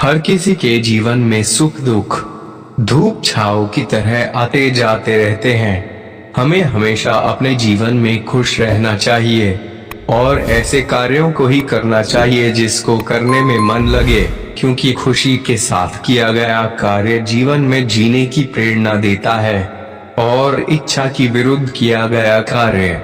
हर किसी के जीवन में सुख दुख धूप छांव की तरह आते जाते रहते हैं। हमें हमेशा अपने जीवन में खुश रहना चाहिए और ऐसे कार्यों को ही करना चाहिए जिसको करने में मन लगे, क्योंकि खुशी के साथ किया गया कार्य जीवन में जीने की प्रेरणा देता है और इच्छा की विरुद्ध किया गया कार्य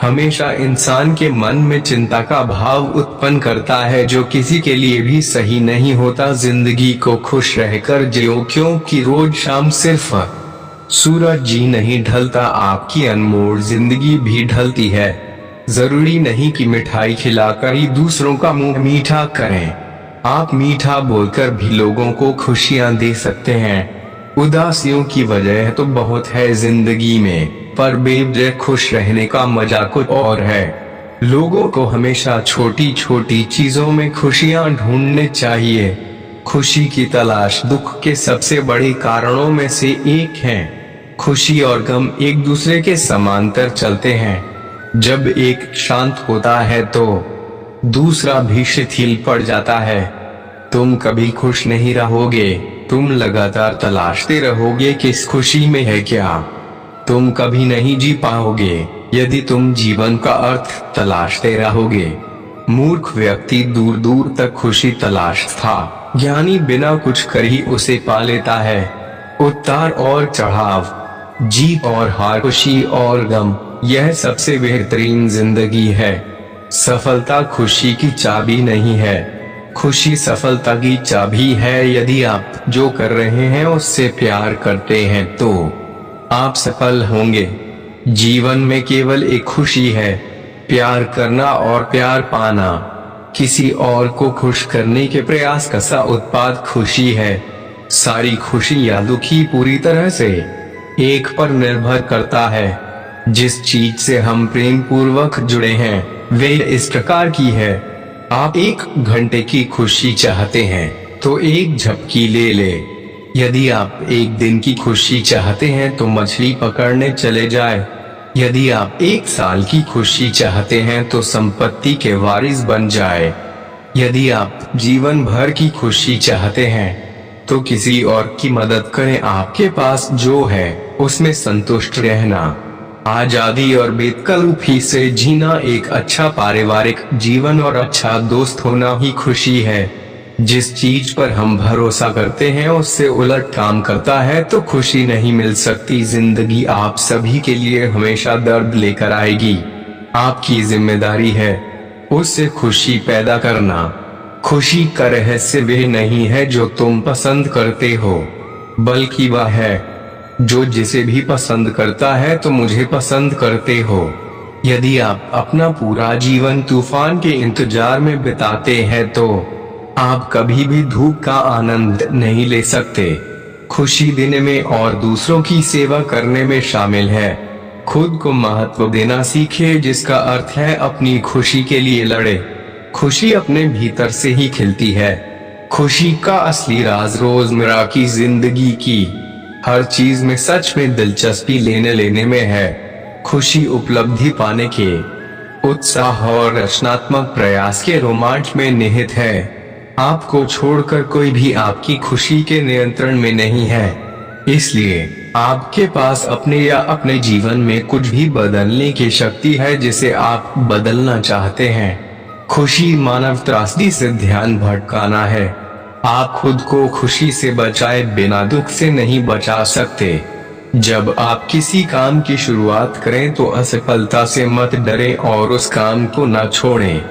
हमेशा इंसान के मन में चिंता का भाव उत्पन्न करता है, जो किसी के लिए भी सही नहीं होता। जिंदगी को खुश रहकर जियो, क्योंकि रोज शाम सिर्फ सूरज जी नहीं ढलता, आपकी अनमोल जिंदगी भी ढलती है। जरूरी नहीं कि मिठाई खिलाकर ही दूसरों का मुंह मीठा करें, आप मीठा बोलकर भी लोगों को खुशियां दे सकते हैं। उदासियों की वजह तो बहुत है जिंदगी में, पर बेवजह खुश रहने का मजा कुछ और है। लोगों को हमेशा छोटी छोटी चीजों में खुशियां ढूंढने चाहिए। खुशी की तलाश दुख के सबसे बड़े कारणों में से एक है। खुशी और गम एक दूसरे के समांतर चलते हैं। जब एक शांत होता है तो दूसरा भी शिथिल पड़ जाता है। तुम कभी खुश नहीं रहोगे, तुम लगातार तलाशते रहोगे कि इस खुशी में है क्या। तुम कभी नहीं जी पाओगे यदि तुम जीवन का अर्थ तलाशते रहोगे। मूर्ख व्यक्ति दूर दूर तक खुशी तलाशता, ज्ञानी बिना कुछ कर ही उसे पा लेता है। उतार और चढ़ाव, जीत और हार, खुशी और गम, यह सबसे बेहतरीन जिंदगी है। सफलता खुशी की चाबी नहीं है, खुशी सफलता की चाबी है। यदि आप जो कर रहे हैं उससे प्यार करते हैं तो आप सफल होंगे। जीवन में केवल एक खुशी है, प्यार करना और प्यार पाना। किसी और को खुश करने के प्रयास का सा उत्पाद खुशी है। सारी खुशी या दुखी पूरी तरह से एक पर निर्भर करता है। जिस चीज से हम प्रेम पूर्वक जुड़े हैं वे इस प्रकार की है। आप 1 घंटे की खुशी चाहते हैं तो एक झपकी ले ले। यदि आप 1 दिन की खुशी चाहते हैं तो मछली पकड़ने चले जाए। यदि आप 1 साल की खुशी चाहते हैं तो संपत्ति के वारिस बन जाए। यदि आप जीवन भर की खुशी चाहते हैं तो किसी और की मदद करें। आपके पास जो है उसमें संतुष्ट रहना, आजादी और बेतकल्लुफी से जीना, एक अच्छा पारिवारिक जीवन और अच्छा दोस्त होना ही खुशी है। जिस चीज पर हम भरोसा करते हैं उससे उलट काम करता है तो खुशी नहीं मिल सकती। जिंदगी आप सभी के लिए हमेशा दर्द लेकर आएगी। आपकी जिम्मेदारी है उससे खुशी पैदा करना। खुशी का रहस्य वह नहीं है जो तुम पसंद करते हो, बल्कि वह है जो जिसे भी पसंद करता है तो मुझे पसंद करते हो। यदि आप अपना पूरा जीवन तूफान के इंतजार में बिताते हैं तो आप कभी भी धूप का आनंद नहीं ले सकते। खुशी देने में और दूसरों की सेवा करने में शामिल है। खुद को महत्व देना सीखे, जिसका अर्थ है अपनी खुशी के लिए लड़े। खुशी अपने भीतर से ही खिलती है। खुशी का असली राज रोजमर्रा की जिंदगी की हर चीज में सच में दिलचस्पी लेने में है। खुशी उपलब्धि पाने के उत्साह और रचनात्मक प्रयास के रोमांच में निहित है। आपको छोड़कर कोई भी आपकी खुशी के नियंत्रण में नहीं है, इसलिए आपके पास अपने या अपने जीवन में कुछ भी बदलने की शक्ति है जिसे आप बदलना चाहते हैं। खुशी मानव त्रासदी से ध्यान भटकाना है। आप खुद को खुशी से बचाए बिना दुख से नहीं बचा सकते। जब आप किसी काम की शुरुआत करें तो असफलता से मत डरें और उस काम को न छोड़ें।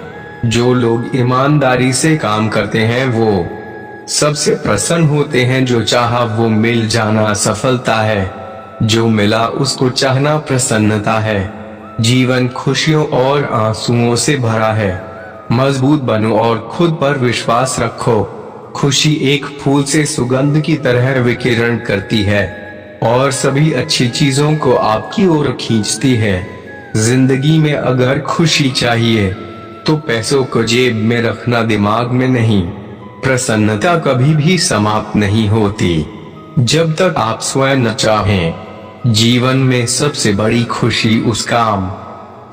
जो लोग ईमानदारी से काम करते हैं वो सबसे प्रसन्न होते हैं। जो चाहा वो मिल जाना सफलता है, जो मिला उसको चाहना प्रसन्नता है। जीवन खुशियों और आंसुओं से भरा है। मजबूत बनो और खुद पर विश्वास रखो। खुशी एक फूल से सुगंध की तरह विकिरण करती है और सभी अच्छी चीजों को आपकी ओर खींचती है। जिंदगी में अगर खुशी चाहिए तो पैसों को जेब में रखना, दिमाग में नहीं। प्रसन्नता कभी भी समाप्त नहीं होती जब तक आप स्वयं न चाहें। जीवन में सबसे बड़ी खुशी उस काम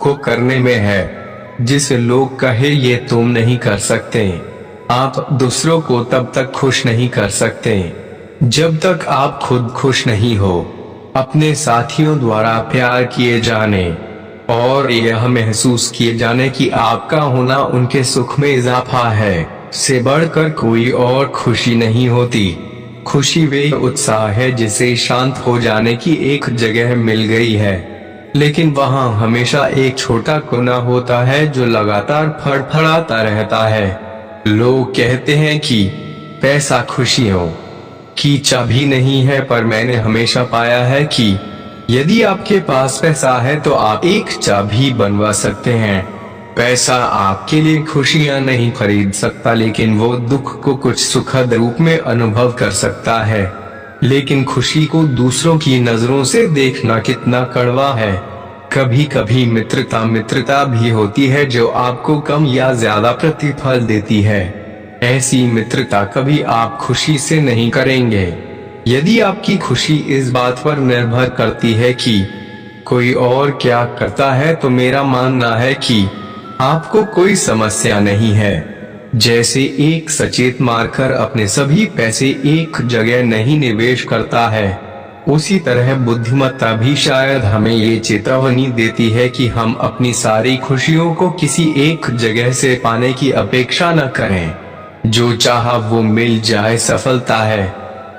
को करने में है जिसे लोग कहे ये तुम नहीं कर सकते। आप दूसरों को तब तक खुश नहीं कर सकते जब तक आप खुद खुश नहीं हो। अपने साथियों द्वारा प्यार किए जाने और यह महसूस किए जाने कि आपका होना उनके सुख में इजाफा है से बढ़कर कोई और खुशी नहीं होती। खुशी वे उत्साह है जिसे शांत हो जाने की एक जगह मिल गई है, लेकिन वहाँ हमेशा एक छोटा कोना होता है जो लगातार फड़फड़ाता रहता है। लोग कहते हैं कि पैसा खुशियों की चाबी नहीं है, पर मैंने हमेशा पाया है कि यदि आपके पास पैसा है तो आप एक चाबी बनवा सकते हैं। पैसा आपके लिए खुशियां नहीं खरीद सकता, लेकिन वो दुख को कुछ सुखद रूप में अनुभव कर सकता है। लेकिन खुशी को दूसरों की नजरों से देखना कितना कड़वा है। कभी कभी मित्रता भी होती है जो आपको कम या ज्यादा प्रतिफल देती है। ऐसी मित्रता कभी आप खुशी से नहीं करेंगे। यदि आपकी खुशी इस बात पर निर्भर करती है कि कोई और क्या करता है, तो मेरा मानना है कि आपको कोई समस्या नहीं है। जैसे एक सचेत मार्कर अपने सभी पैसे एक जगह नहीं निवेश करता है, उसी तरह बुद्धिमत्ता भी शायद हमें ये चेतावनी देती है कि हम अपनी सारी खुशियों को किसी एक जगह से पाने की अपेक्षा न करें। जो चाहा वो मिल जाए सफलता है,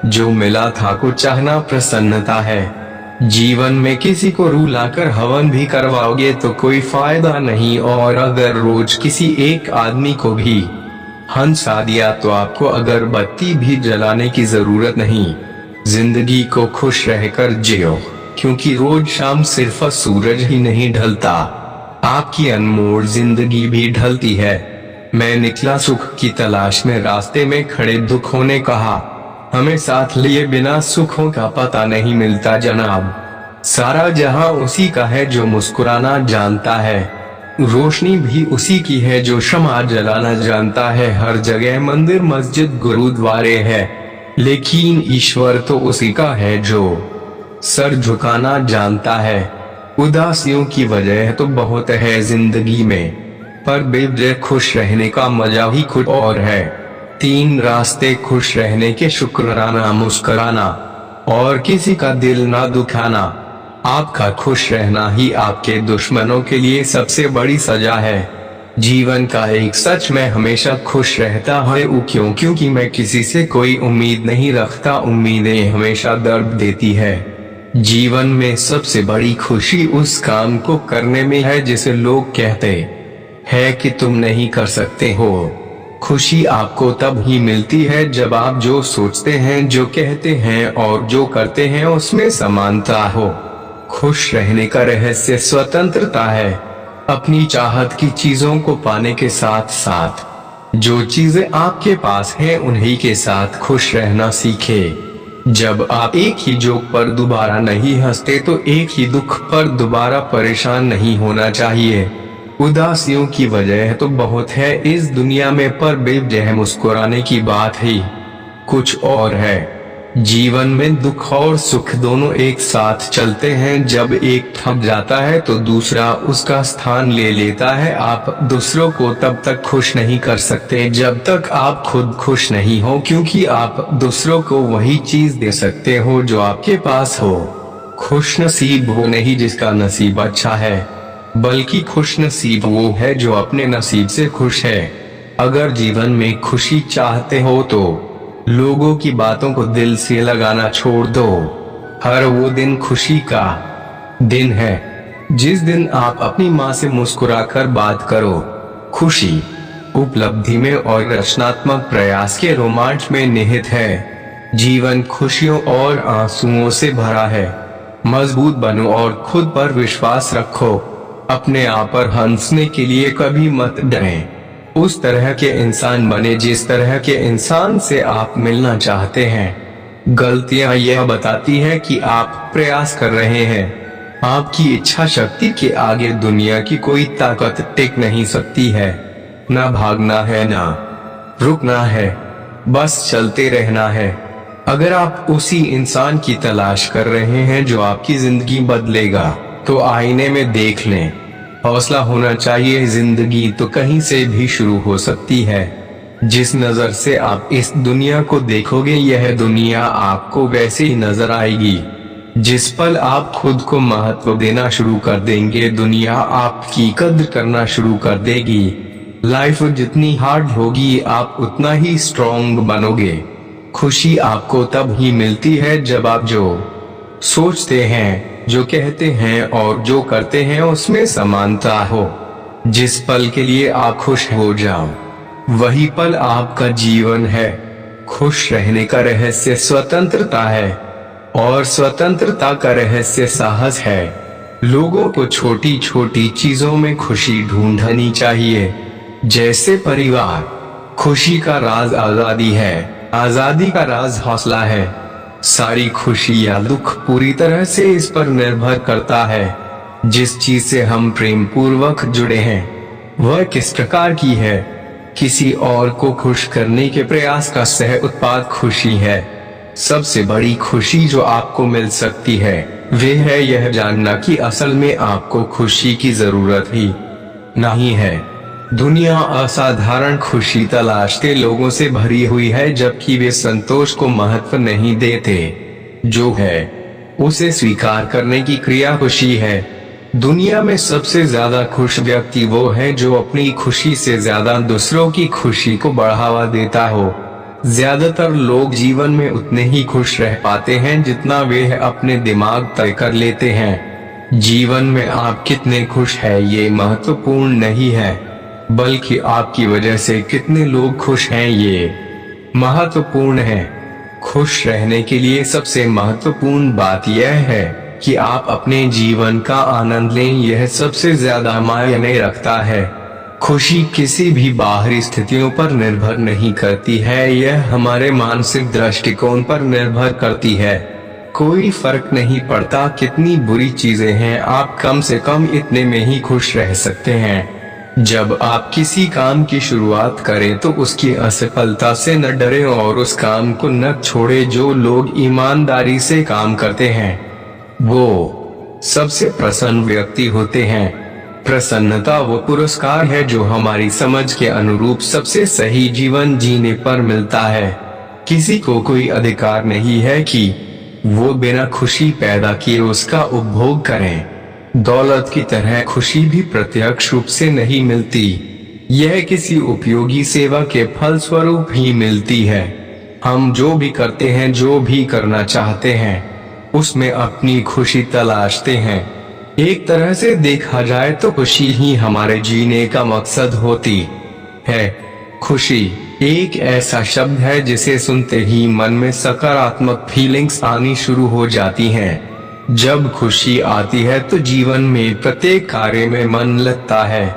जो मिला था को चाहना प्रसन्नता है। जीवन में किसी को रुलाकर हवन भी करवाओगे तो कोई फायदा नहीं, और अगर रोज किसी एक आदमी को भी हंसा दिया तो आपको अगरबत्ती भी जलाने की जरूरत नहीं। जिंदगी को खुश रहकर जियो, क्योंकि रोज शाम सिर्फ सूरज ही नहीं ढलता, आपकी अनमोल जिंदगी भी ढलती है। मैं निकला सुख की तलाश में, रास्ते में खड़े दुखों ने कहा हमें साथ लिए बिना सुखों का पता नहीं मिलता जनाब। सारा जहां उसी का है जो मुस्कुराना जानता है, रोशनी भी उसी की है जो शम्मा जलाना जानता है। हर जगह मंदिर मस्जिद गुरुद्वारे है, लेकिन ईश्वर तो उसी का है जो सर झुकाना जानता है। उदासियों की वजह तो बहुत है जिंदगी में, पर बेवजह खुश रहने का मजा ही कुछ और है। 3 रास्ते खुश रहने के: शुक्राना, मुस्कुराना और किसी का दिल ना दुखाना। आपका खुश रहना ही आपके दुश्मनों के लिए सबसे बड़ी सजा है। जीवन का एक सच, मैं हमेशा खुश रहता हूँ क्योंकि मैं किसी से कोई उम्मीद नहीं रखता। उम्मीदें हमेशा दर्द देती है। जीवन में सबसे बड़ी खुशी उस काम को करने में है जिसे लोग कहते हैं कि तुम नहीं कर सकते हो। खुशी आपको तब ही मिलती है जब आप जो सोचते हैं, जो कहते हैं और जो करते हैं उसमें समानता हो। खुश रहने का रहस्य स्वतंत्रता है। अपनी चाहत की चीजों को पाने के साथ साथ जो चीजें आपके पास हैं उन्हीं के साथ खुश रहना सीखे। जब आप एक ही जोक पर दोबारा नहीं हंसते तो एक ही दुख पर दोबारा परेशान नहीं होना चाहिए। उदासियों की वजह तो बहुत है इस दुनिया में, पर बेवजह मुस्कुराने की बात ही कुछ और है। जीवन में दुख और सुख दोनों एक साथ चलते हैं। जब एक थक जाता है तो दूसरा उसका स्थान ले लेता है। आप दूसरों को तब तक खुश नहीं कर सकते जब तक आप खुद खुश नहीं हो, क्योंकि आप दूसरों को वही चीज दे सकते हो जो आपके पास हो। खुश नसीब वो नहीं जिसका नसीब अच्छा है, बल्कि खुश नसीब वो है जो अपने नसीब से खुश है। अगर जीवन में खुशी चाहते हो तो लोगों की बातों को दिल से लगाना छोड़ दो। हर वो दिन खुशी का दिन है जिस दिन आप अपनी माँ से मुस्कुराकर बात करो। खुशी उपलब्धि में और रचनात्मक प्रयास के रोमांच में निहित है। जीवन खुशियों और आंसुओं से भरा है। मजबूत बनो और खुद पर विश्वास रखो। अपने आप पर हंसने के लिए कभी मत डरें। उस तरह के इंसान बने जिस तरह के इंसान से आप मिलना चाहते हैं। गलतियां यह बताती हैं कि आप प्रयास कर रहे हैं। आपकी इच्छा शक्ति के आगे दुनिया की कोई ताकत टिक नहीं सकती है। ना भागना है ना रुकना है, बस चलते रहना है। अगर आप उसी इंसान की तलाश कर रहे हैं जो आपकी जिंदगी बदलेगा, तो आईने में देख लें। हौसला होना चाहिए। जिंदगी तो कहीं से भी शुरू हो सकती है, जिस नजर से आप इस दुनिया को देखोगे यह दुनिया आपको वैसे ही नजर आएगी। जिस पल आप खुद को महत्व देना शुरू कर देंगे दुनिया आपकी कद्र करना शुरू कर देगी। लाइफ जितनी हार्ड होगी आप उतना ही स्ट्रॉन्ग बनोगे। खुशी आपको तब ही मिलती है जब आप जो सोचते हैं, जो कहते हैं और जो करते हैं उसमें समानता हो। जिस पल के लिए आप खुश हो जाओ वही पल आपका जीवन है। खुश रहने का रहस्य स्वतंत्रता है और स्वतंत्रता का रहस्य साहस है। लोगों को छोटी छोटी चीजों में खुशी ढूंढनी चाहिए, जैसे परिवार। खुशी का राज आजादी है, आजादी का राज हौसला है। सारी खुशी या दुख पूरी तरह से इस पर निर्भर करता है जिस चीज से हम प्रेम पूर्वक जुड़े हैं वह किस प्रकार की है। किसी और को खुश करने के प्रयास का सह उत्पाद खुशी है। सबसे बड़ी खुशी जो आपको मिल सकती है वह है यह जानना कि असल में आपको खुशी की जरूरत ही नहीं है। दुनिया असाधारण खुशी तलाशते लोगों से भरी हुई है जबकि वे संतोष को महत्व नहीं देते। जो है उसे स्वीकार करने की क्रिया खुशी है। दुनिया में सबसे ज्यादा खुश व्यक्ति वो है जो अपनी खुशी से ज्यादा दूसरों की खुशी को बढ़ावा देता हो। ज्यादातर लोग जीवन में उतने ही खुश रह पाते हैं जितना वे अपने दिमाग तय कर लेते हैं। जीवन में आप कितने खुश हैं ये महत्वपूर्ण नहीं है, बल्कि आपकी वजह से कितने लोग खुश हैं ये महत्वपूर्ण है। खुश रहने के लिए सबसे महत्वपूर्ण बात यह है कि आप अपने जीवन का आनंद लें, यह सबसे ज्यादा मायने रखता है। खुशी किसी भी बाहरी स्थितियों पर निर्भर नहीं करती है, यह हमारे मानसिक दृष्टिकोण पर निर्भर करती है। कोई फर्क नहीं पड़ता कितनी बुरी चीजें हैं, आप कम से कम इतने में ही खुश रह सकते हैं। जब आप किसी काम की शुरुआत करें तो उसकी असफलता से न डरें और उस काम को न छोड़ें। जो लोग ईमानदारी से काम करते हैं वो सबसे प्रसन्न व्यक्ति होते हैं। प्रसन्नता वो पुरस्कार है जो हमारी समझ के अनुरूप सबसे सही जीवन जीने पर मिलता है। किसी को कोई अधिकार नहीं है कि वो बिना खुशी पैदा किए उसका उपभोग करें। दौलत की तरह खुशी भी प्रत्यक्ष रूप से नहीं मिलती, यह किसी उपयोगी सेवा के फलस्वरूप ही मिलती है। हम जो भी करते हैं, जो भी करना चाहते हैं, उसमें अपनी खुशी तलाशते हैं। एक तरह से देखा जाए तो खुशी ही हमारे जीने का मकसद होती है। खुशी एक ऐसा शब्द है जिसे सुनते ही मन में सकारात्मक फीलिंग्स आनी शुरू हो जाती हैं। जब खुशी आती है तो जीवन में प्रत्येक कार्य में मन लगता है।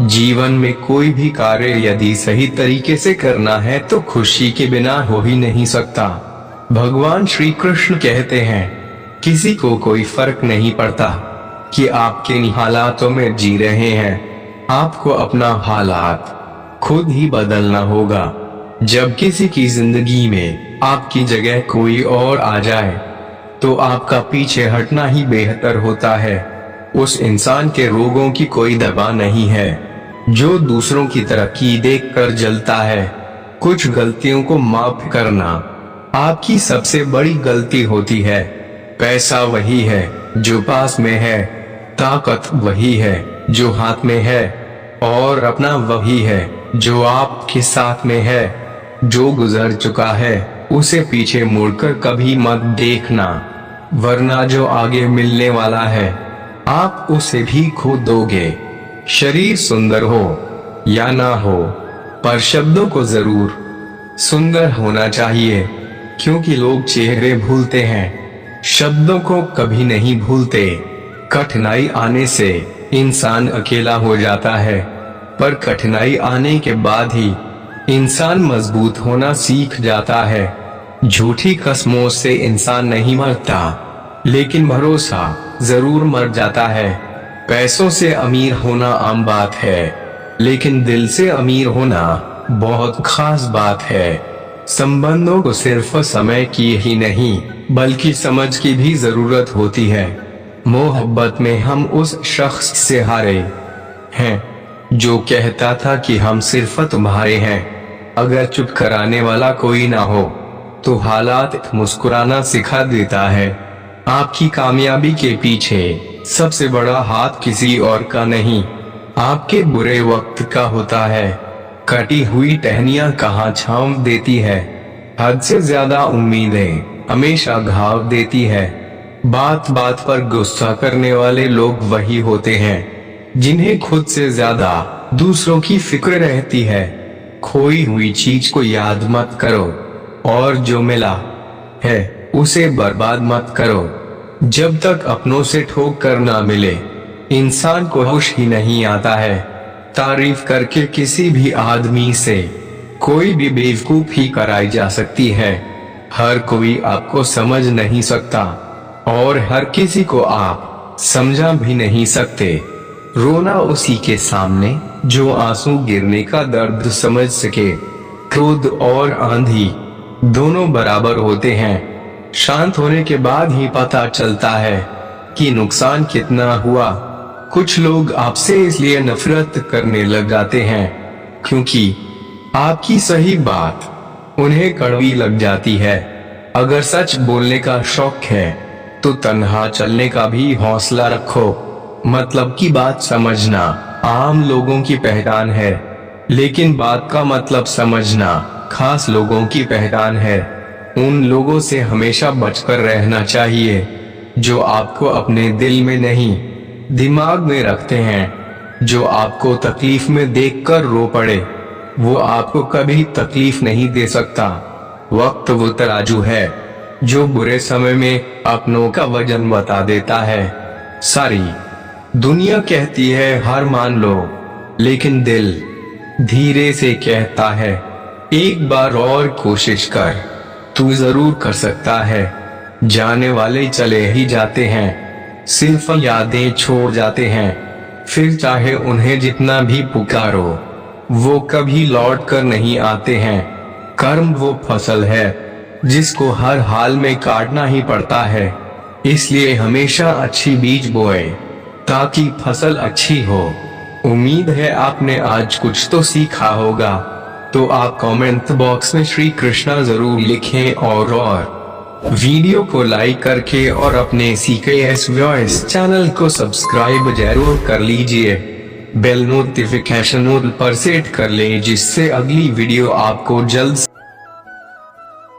जीवन में कोई भी कार्य यदि सही तरीके से करना है तो खुशी के बिना हो ही नहीं सकता। भगवान श्री कृष्ण कहते हैं, किसी को कोई फर्क नहीं पड़ता कि आप किन हालातों में जी रहे हैं, आपको अपना हालात खुद ही बदलना होगा। जब किसी की जिंदगी में आपकी जगह कोई और आ जाए तो आपका पीछे हटना ही बेहतर होता है। उस इंसान के रोगों की कोई दवा नहीं है जो दूसरों की तरक्की देखकर जलता है। कुछ गलतियों को माफ करना आपकी सबसे बड़ी गलती होती है। पैसा वही है जो पास में है, ताकत वही है जो हाथ में है, और अपना वही है जो आपके साथ में है। जो गुजर चुका है उसे पीछे मुड़कर कभी मत देखना, वरना जो आगे मिलने वाला है आप उसे भी खो दोगे। शरीर सुंदर हो या ना हो, पर शब्दों को जरूर सुंदर होना चाहिए, क्योंकि लोग चेहरे भूलते हैं, शब्दों को कभी नहीं भूलते। कठिनाई आने से इंसान अकेला हो जाता है, पर कठिनाई आने के बाद ही इंसान मजबूत होना सीख जाता है। झूठी कस्मों से इंसान नहीं मरता, लेकिन भरोसा जरूर मर जाता है। पैसों से अमीर होना आम बात है, लेकिन दिल से अमीर होना बहुत खास बात है। संबंधों को सिर्फ समय की ही नहीं बल्कि समझ की भी जरूरत होती है। मोहब्बत में हम उस शख्स से हारे हैं जो कहता था कि हम सिर्फ तुम्हारे हैं, अगर चुप कराने वाला कोई ना हो तो हालात मुस्कुराना सिखा देता है। आपकी कामयाबी के पीछे सबसे बड़ा हाथ किसी और का नहीं, आपके बुरे वक्त का होता है। कटी हुई टहनियां कहाँ छांव देती है, हद से ज्यादा उम्मीदें हमेशा घाव देती है। बात बात पर गुस्सा करने वाले लोग वही होते हैं जिन्हें खुद से ज्यादा दूसरों की फिक्र रहती है। खोई हुई चीज को याद मत करो और जो मिला है उसे बर्बाद मत करो। जब तक अपनों से ठोक कर ना मिले इंसान को होश ही नहीं आता है। तारीफ करके किसी भी आदमी से कोई भी बेवकूफी कराई जा सकती है। हर कोई आपको समझ नहीं सकता और हर किसी को आप समझा भी नहीं सकते। रोना उसी के सामने जो आंसू गिरने का दर्द समझ सके। क्रोध और आंधी दोनों बराबर होते हैं। शांत होने के बाद ही पता चलता है कि नुकसान कितना हुआ। कुछ लोग आपसे इसलिए नफरत करने लग जाते हैं क्योंकि आपकी सही बात उन्हें कड़वी लग जाती है। अगर सच बोलने का शौक है तो तन्हा चलने का भी हौसला रखो। मतलब की बात समझना आम लोगों की पहचान है, लेकिन बात का मतलब समझना खास लोगों की पहचान है। उन लोगों से हमेशा बचकर रहना चाहिए जो आपको अपने दिल में नहीं दिमाग में रखते हैं। जो आपको तकलीफ में देखकर रो पड़े वो आपको कभी तकलीफ नहीं दे सकता। वक्त वो तराजू है जो बुरे समय में अपनों का वजन बता देता है। सारी दुनिया कहती है हार मान लो, लेकिन दिल धीरे से कहता है एक बार और कोशिश कर, तू जरूर कर सकता है। जाने वाले चले ही जाते हैं, सिर्फ यादें छोड़ जाते हैं। फिर चाहे उन्हें जितना भी पुकारो वो कभी लौट कर नहीं आते हैं। कर्म वो फसल है जिसको हर हाल में काटना ही पड़ता है। इसलिए हमेशा अच्छी बीज बोए ताकि फसल अच्छी हो। उम्मीद है आपने आज कुछ तो सीखा होगा। तो आप कमेंट बॉक्स में श्री कृष्णा जरूर लिखें और वीडियो को लाइक करके और अपने CKS वॉइस चैनल को सब्सक्राइब जरूर कर लीजिए। बेल नोटिफिकेशन पर सेट कर लें जिससे अगली वीडियो आपको जल्द